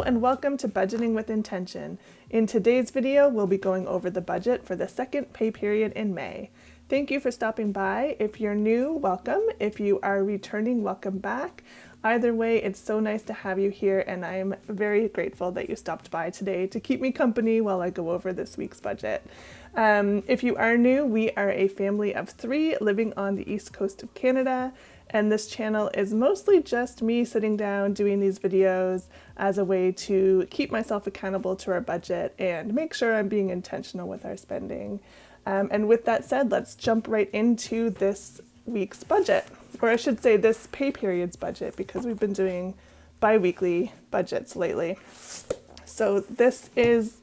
and welcome to Budgeting with Intention. In today's video, we'll be going over the budget for the second pay period in May. Thank you for stopping by. If you're new, welcome. If you are returning, welcome back. Either way, it's so nice to have you here, and I'm very grateful that you stopped by today to keep me company while I go over this week's budget. If you are new, we are a family of 3 living on the east coast of Canada, and this channel is mostly just me sitting down doing these videos as a way to keep myself accountable to our budget and make sure I'm being intentional with our spending. And with that said, let's jump right into this week's budget, or I should say this pay period's budget, because we've been doing bi-weekly budgets lately. So this is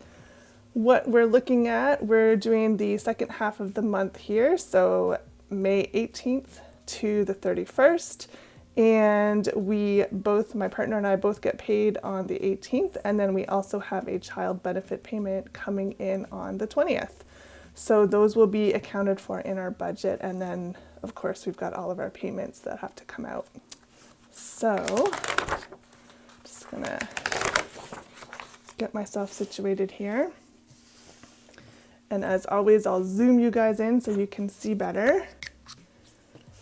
what we're looking at. We're doing the second half of the month here, so May 18th to the 31st, and my partner and I both get paid on the 18th, and then we also have a child benefit payment coming in on the 20th. So those will be accounted for in our budget, and then of course we've got all of our payments that have to come out. So just gonna get myself situated here, and as always I'll zoom you guys in so you can see better.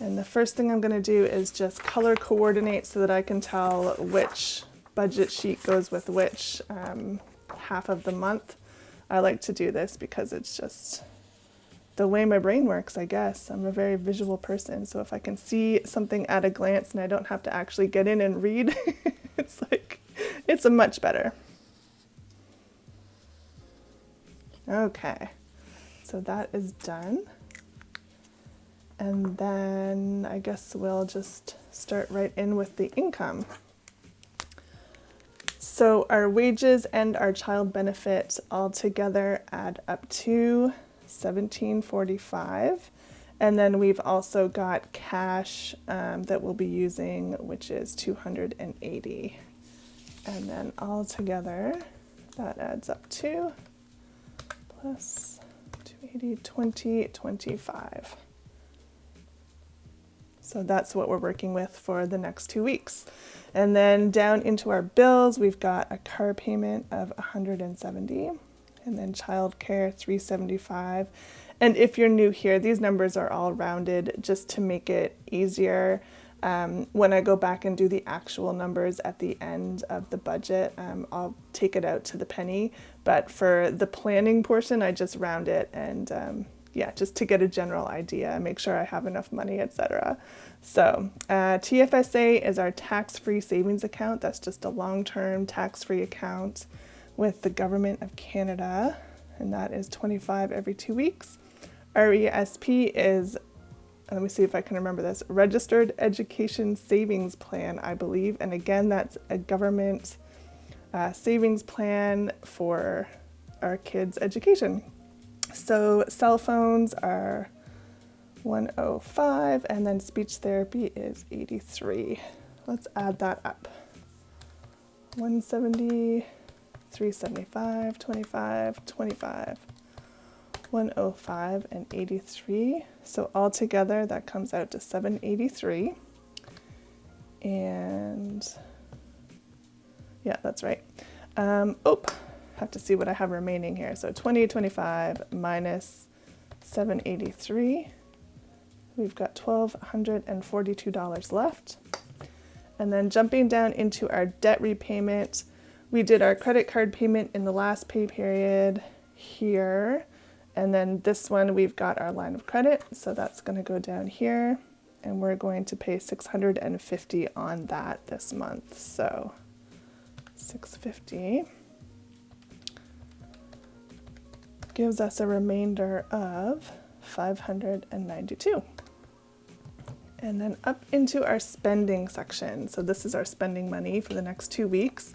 And the first thing I'm going to do is just color coordinate so that I can tell which budget sheet goes with which half of the month. I like to do this because it's just the way my brain works, I guess. I'm a very visual person, so if I can see something at a glance and I don't have to actually get in and read, it's a much better. Okay, so that is done. And then I guess we'll just start right in with the income. So our wages and our child benefit all together add up to $17.45. And then we've also got cash that we'll be using, which is $280. And then all together, that adds up to plus 280, 2025. So that's what we're working with for the next 2 weeks. And then down into our bills, we've got a car payment of $170, and then childcare $375. And if you're new here, these numbers are all rounded just to make it easier. When I go back and do the actual numbers at the end of the budget, I'll take it out to the penny. But for the planning portion, I just round it and just to get a general idea, make sure I have enough money, etc. So TFSA is our tax-free savings account. That's just a long-term tax-free account with the Government of Canada, and that is $25 every 2 weeks. RESP is, let me see if I can remember this, Registered Education Savings Plan, I believe. And again, that's a government savings plan for our kids' education. So cell phones are $105, and then speech therapy is $83. Let's add that up. $170, $375, $25, $105, and $83. So altogether, that comes out to $783. And yeah, that's right. Have to see what I have remaining here. So 2025 minus 783. We've got $1,242 left. And then jumping down into our debt repayment, we did our credit card payment in the last pay period here. And then this one, we've got our line of credit. So that's going to go down here. And we're going to pay $650 on that this month. So $650 gives us a remainder of $592. And then up into our spending section. So this is our spending money for the next 2 weeks.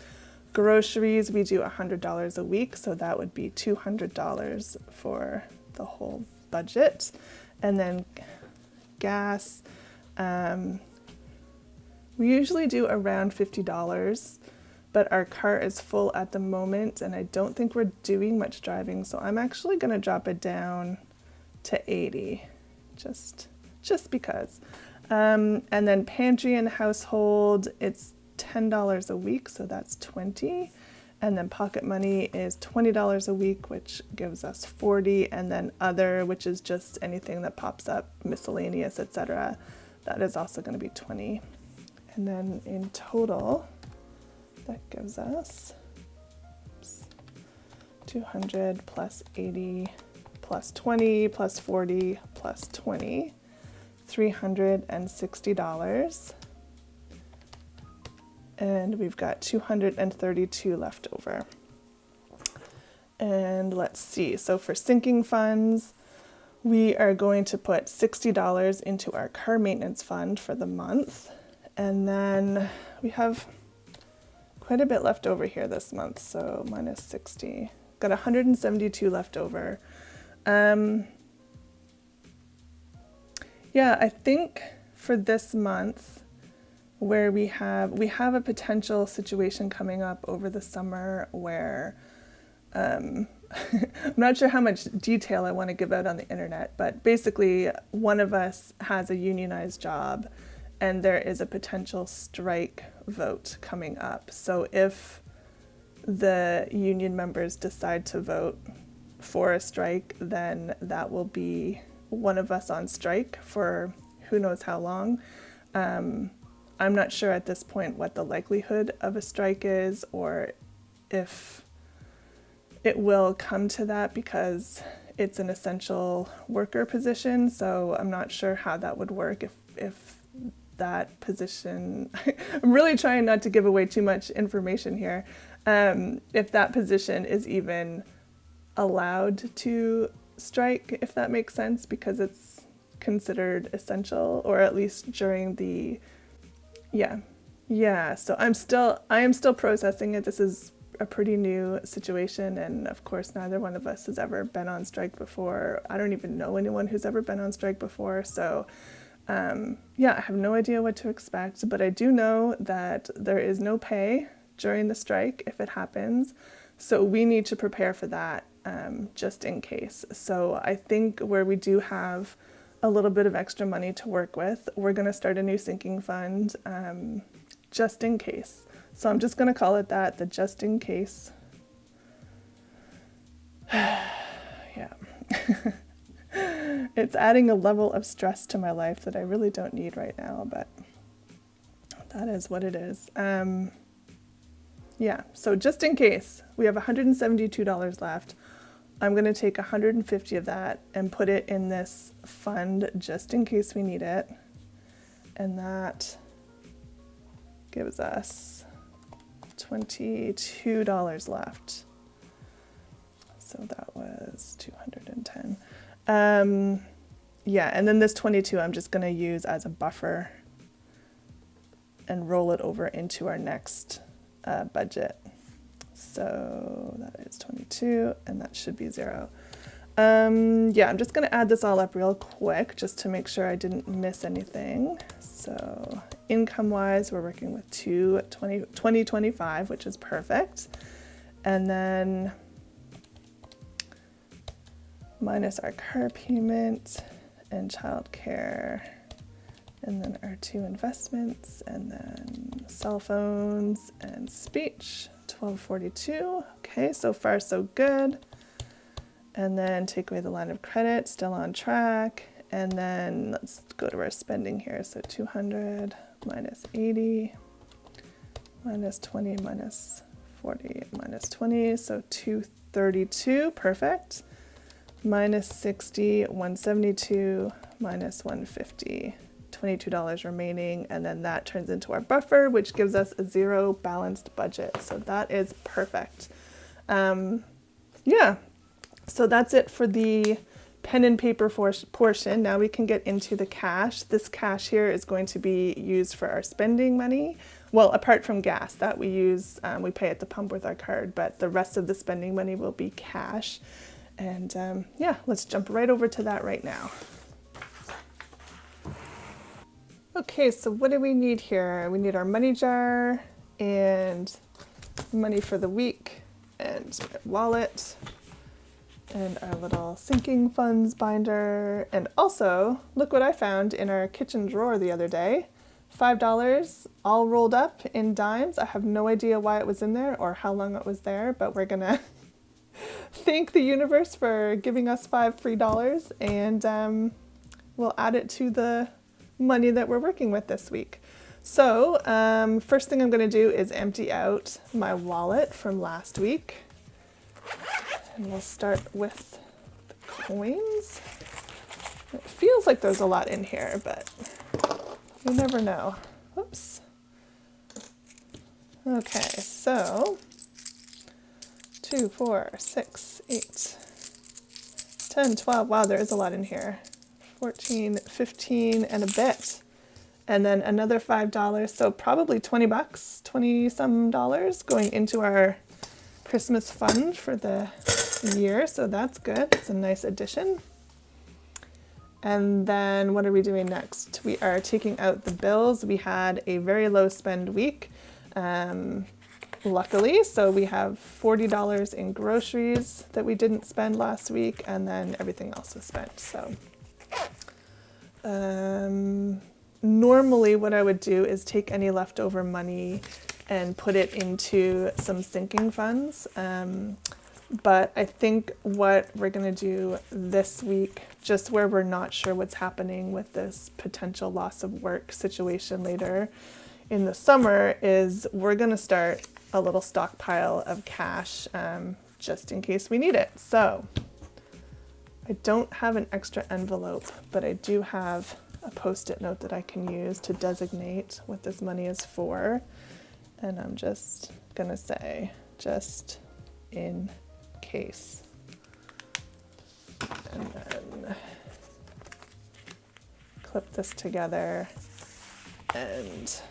Groceries, we do $100 a week, so that would be $200 for the whole budget. And then gas, we usually do around $50. But our car is full at the moment, and I don't think we're doing much driving, so I'm actually going to drop it down to $80, just because. And then pantry and household, it's $10 a week, so that's $20. And then pocket money is $20 a week, which gives us 40, and then other, which is just anything that pops up, miscellaneous, etc. That is also going to be 20. And then in total, that gives us 200 plus 80 plus 20 plus 40 plus 20, $360. And we've got 232 left over. And let's see, so for sinking funds, we are going to put $60 into our car maintenance fund for the month. And then we have quite a bit left over here this month, so minus 60. Got 172 left over. Yeah, I think for this month, where we have a potential situation coming up over the summer where I'm not sure how much detail I want to give out on the internet, but basically one of us has a unionized job and there is a potential strike vote coming up. So if the union members decide to vote for a strike, then that will be one of us on strike for who knows how long. I'm not sure at this point what the likelihood of a strike is, or if it will come to that, because it's an essential worker position. So I'm not sure how that would work if that position, I'm really trying not to give away too much information here, if that position is even allowed to strike, if that makes sense, because it's considered essential, or at least during the so I am still processing it. This is a pretty new situation, and of course neither one of us has ever been on strike before. I don't even know anyone who's ever been on strike before, so I have no idea what to expect, but I do know that there is no pay during the strike if it happens, so we need to prepare for that, just in case. So I think where we do have a little bit of extra money to work with, we're going to start a new sinking fund, just in case. So I'm just going to call it that, the just in case. Yeah. It's adding a level of stress to my life that I really don't need right now, but that is what it is. So just in case, we have $172 left. I'm going to take 150 of that and put it in this fund just in case we need it. And that gives us $22 left. So that was 210. And then this 22 I'm just going to use as a buffer and roll it over into our next budget. So that is 22, and that should be 0. I'm just going to add this all up real quick just to make sure I didn't miss anything. So income-wise, we're working with 2025, which is perfect. And then minus our car payment and childcare, and then our 2 investments, and then cell phones and speech. 1242. Okay, so far so good. And then take away the line of credit, still on track. And then let's go to our spending here. So 200 minus 80 minus 20 minus 40 minus 20, so 232, perfect. Minus 60, 172 minus 150. $22 remaining, and then that turns into our buffer, which gives us a 0 balanced budget. So that is perfect. So that's it for the pen and paper portion. Now we can get into the cash. This cash here is going to be used for our spending money. Well, apart from gas that we use, we pay at the pump with our card, but the rest of the spending money will be cash. And let's jump right over to that right now. Okay, so what do we need here? We need our money jar and money for the week and wallet and our little sinking funds binder. And also, look what I found in our kitchen drawer the other day. $5 all rolled up in dimes. I have no idea why it was in there or how long it was there, but we're gonna thank the universe for giving us $5 free, and we'll add it to the money that we're working with this week. So first thing I'm going to do is empty out my wallet from last week. And we'll start with the coins. It feels like there's a lot in here, but you never know. Oops. Okay, so 2, 4, 6, 8, 10, 12. Wow, there is a lot in here. 14, 15, and a bit. And then another $5, so probably 20 bucks, 20 some dollars going into our Christmas fund for the year. So that's good. It's a nice addition. And then what are we doing next? We are taking out the bills. We had a very low spend week, luckily. So we have $40 in groceries that we didn't spend last week, and then everything else was spent. So normally what I would do is take any leftover money and put it into some sinking funds. But I think what we're going to do this week, just where we're not sure what's happening with this potential loss of work situation later in the summer, is we're going to start a little stockpile of cash just in case we need it. So I don't have an extra envelope, but I do have a Post-it note that I can use to designate what this money is for. And I'm just gonna say, just in case. And then clip this together, and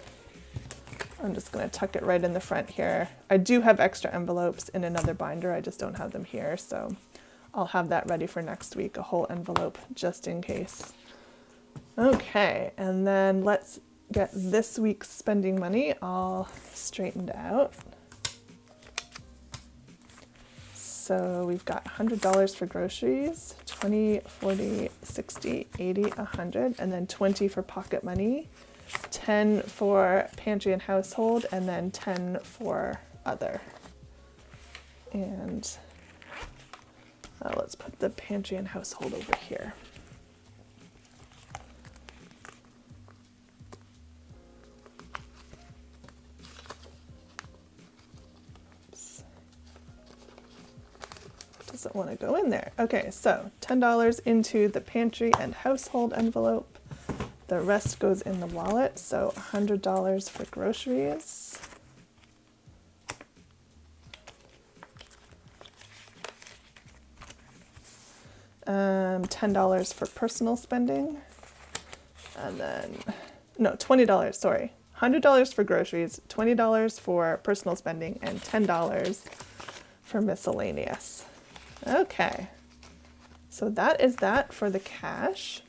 I'm just gonna tuck it right in the front here. I do have extra envelopes in another binder, I just don't have them here, so I'll have that ready for next week, a whole envelope just in case. Okay, and then let's get this week's spending money all straightened out. So we've got $100 for groceries, 20, 40, 60, 80, 100, and then 20 for pocket money, 10 for pantry and household, and then 10 for other. And let's put the pantry and household over here. Doesn't want to go in there. Okay, so $10 into the pantry and household envelope. The rest goes in the wallet, so $100 for groceries. $10 for personal spending. And then, no, $20, sorry. $100 for groceries, $20 for personal spending, and $10 for miscellaneous. Okay, so that is that for the cash.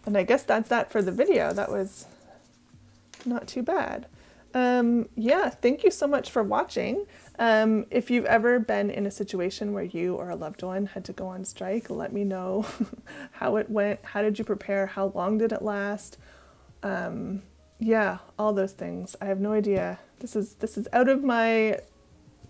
And I guess that's that for the video. That was not too bad. Yeah, thank you so much for watching. If you've ever been in a situation where you or a loved one had to go on strike, let me know how it went. How did you prepare? How long did it last? Yeah, all those things. I have no idea. This is out of my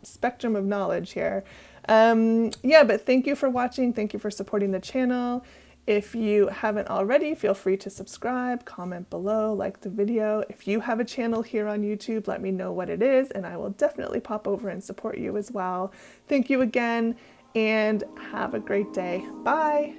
spectrum of knowledge here. Yeah, but thank you for watching. Thank you for supporting the channel. If you haven't already, feel free to subscribe, comment below, like the video. If you have a channel here on YouTube, let me know what it is, and I will definitely pop over and support you as well. Thank you again, and have a great day. Bye.